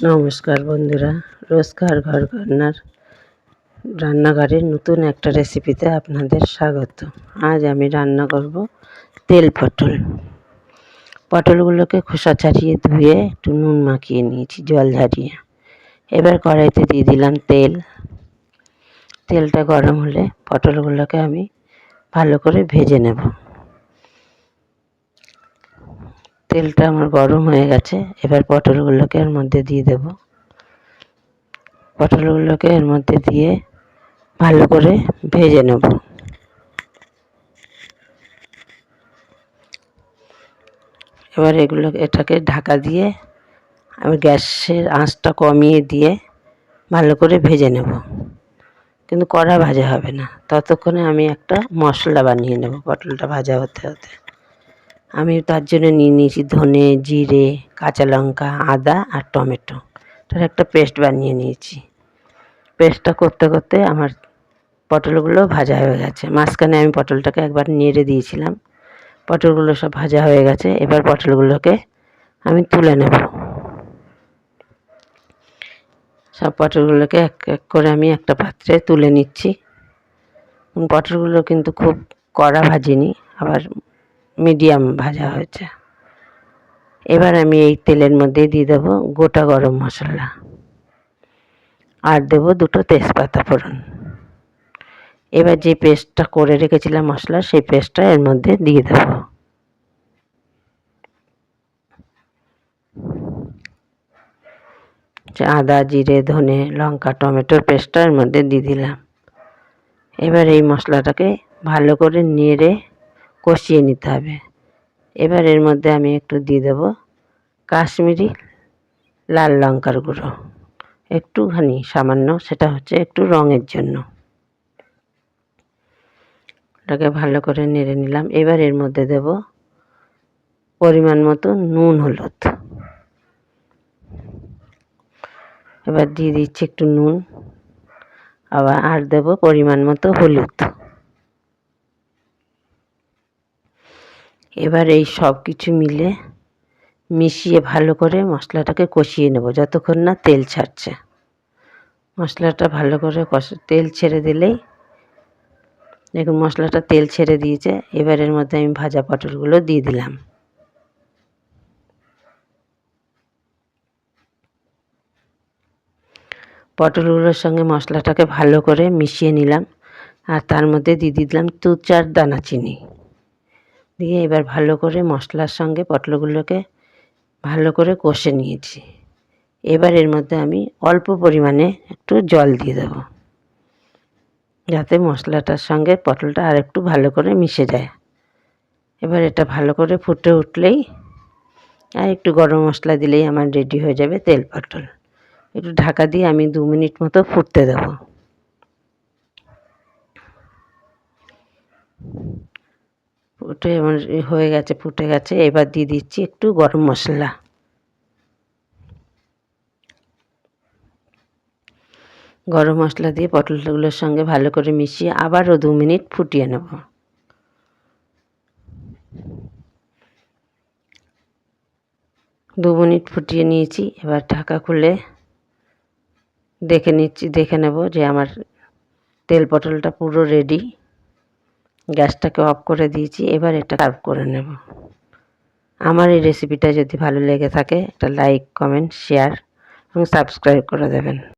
নমস্কার বন্ধুরা, রোজকার ঘর রান্নাঘরের নতুন একটা রেসিপিতে আপনাদের স্বাগত। আজ আমি রান্না করব তেল পটল। পটলগুলোকে খোসা ছাড়িয়ে ধুয়ে একটু নুন মাখিয়ে নিয়েছি জল ঝরিয়ে। এবার কড়াইতে দিয়ে দিলাম তেল। তেলটা গরম হলে পটলগুলোকে আমি ভালো করে ভেজে নেব। তেলটা আমার গরম হয়ে গেছে। এবার পটলগুলোকে এর মধ্যে দিয়ে দেব। পটলগুলোকে এর মধ্যে দিয়ে ভালো করে ভেজে নেব। এবার এটাকে ঢাকা দিয়ে আমি গ্যাসের আঁচটা কমিয়ে দিয়ে ভালো করে ভেজে নেব, কিন্তু কড়া ভাজা হবে না। ততক্ষণে আমি একটা মশলা বানিয়ে নেব। পটলটা ভাজা হতে হতে আমি তার জন্য নিয়ে নিয়েছি ধনে, জিরে, কাঁচা লঙ্কা, আদা আর টমেটো। তার একটা পেস্ট বানিয়ে নিয়েছি। পেস্টটা করতে করতে আমার পটলগুলো ভাজা হয়ে গেছে। মাঝখানে আমি পটলটাকে একবার নেড়ে দিয়েছিলাম। পটলগুলো সব ভাজা হয়ে গেছে। এবার পটলগুলোকে আমি তুলে নেব। সব পটলগুলোকে এক এক করে আমি একটা পাত্রে তুলে নিচ্ছি। পটলগুলো কিন্তু খুব কড়া ভাজিনি, আবার মিডিয়াম ভাজা হয়েছে। এবার আমি এই তেলের মধ্যে দিয়ে দেব গোটা গরম মশলা আর দেব দুটো তেজপাতা ফোড়ন। এবার যে পেস্টটা করে রেখেছিলাম মশলা, সেই পেস্টটা এর মধ্যে দিয়ে দেব। আদা, জিরে, ধনে, লঙ্কা, টমেটোর পেস্টটা এর মধ্যে দিয়ে দিলাম। এবার এই মশলাটাকে ভালো করে নেড়ে কষিয়ে নিতে হবে। এবার এর মধ্যে আমি একটু দিয়ে দেব কাশ্মীরি লাল লঙ্কার গুঁড়ো, একটুখানি সামান্য, সেটা হচ্ছে একটু রঙের জন্য। এটাকে ভালো করে নেড়ে নিলাম। এবার এর মধ্যে দেব পরিমাণ মতো নুন, হলুদ। এবার দিয়ে দিচ্ছি একটু নুন, আবার আর দেব পরিমাণ মতো হলুদ। এবার এই সব কিছু মিশিয়ে ভালো করে মশলাটাকে কষিয়ে নেব যতক্ষণ না তেল ছাড়ছে। মশলাটা ভালো করে তেল ছেড়ে দিলেই, দেখুন মশলাটা তেল ছেড়ে দিয়েছে। এবার এর মধ্যে আমি ভাজা পটলগুলো দিয়ে দিলাম। পটলগুলোর সঙ্গে মশলাটাকে ভালো করে মিশিয়ে নিলাম, আর তার মধ্যে দিয়ে দিলাম 2-4 দানা চিনি দিয়ে এবার ভালো করে মশলার সঙ্গে পটলগুলোকে ভালো করে কষে নিয়েছি। এবার এর মধ্যে আমি অল্প পরিমাণে একটু জল দিয়ে দেব, যাতে মশলাটার সঙ্গে পটলটা আর একটু ভালো করে মিশে যায়। এবার এটা ভালো করে ফুটে উঠলেই আর একটু গরম মশলা দিলেই আমার রেডি হয়ে যাবে তেল পটল। একটু ঢাকা দিয়ে আমি 2 মিনিট মতো ফুটতে দেব। ফুটে আমার হয়ে গেছে, ফুটে গেছে। এবার দিয়ে দিচ্ছি একটু গরম মশলা। গরম মশলা দিয়ে পটলগুলোর সঙ্গে ভালো করে মিশিয়ে আবারও 2 মিনিট ফুটিয়ে নেব। দু মিনিট ফুটিয়ে নিয়েছি। এবার ঢাকা খুলে দেখে নেব যে আমার তেল পটলটা পুরো রেডি। গ্যাসটাকে অফ করে দিয়েছি। এবার এটা সার্ভ করে নেব। আমার এই রেসিপিটা যদি ভালো লেগে থাকে একটা লাইক, কমেন্ট, শেয়ার এবং সাবস্ক্রাইব করে দেবেন।